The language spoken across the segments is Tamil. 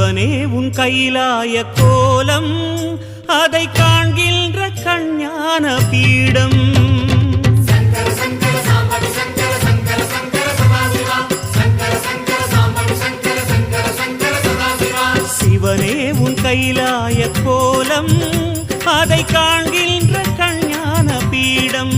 சிவனே உன் கைலாய கோலம் அதை காண்கின்ற கஞ்ஞான பீடம் சிவனே உன் கைலாய கோலம் அதை காண்கின்ற கஞ்ஞான பீடம்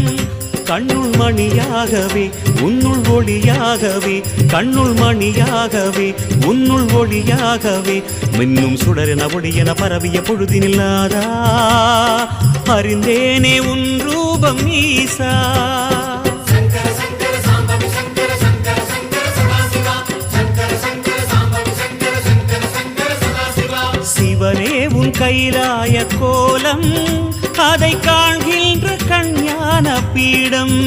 கண்ணுள் மணியாகவே உன்னுள் ஒளியாகவே கண்ணுள் மணியாகவே உன்னுள் ஒளியாகவே மின்னும் சுடரென ஒளியென பரவிய பொழுதினில்லாதா அறிந்தேனே உன் ரூபம் ஈசா சிவனே உன் கைலாய கோலம் அதை காண்கின்ற கஞ்ஞான பீடம்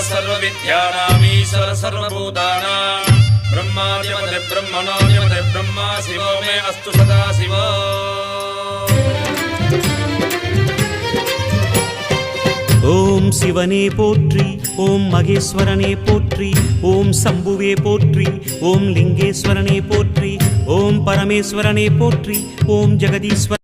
सर्वविद्यानामीश्वर सर्वभूतानां ब्रह्मादिपते ब्रह्मणोऽधिपते ब्रह्मा शिवो मे अस्तु सदा शिवो ஓம் சிவனே போற்றி ஓம் மகேஸ்வரனே போற்றி ஓம் சம்புவே போற்றி ஓம் லிங்கேஸ்வரனே போற்றி ஓம் பரமேஸ்வரனே போற்றி ஓம் ஜெகதீஸ்வர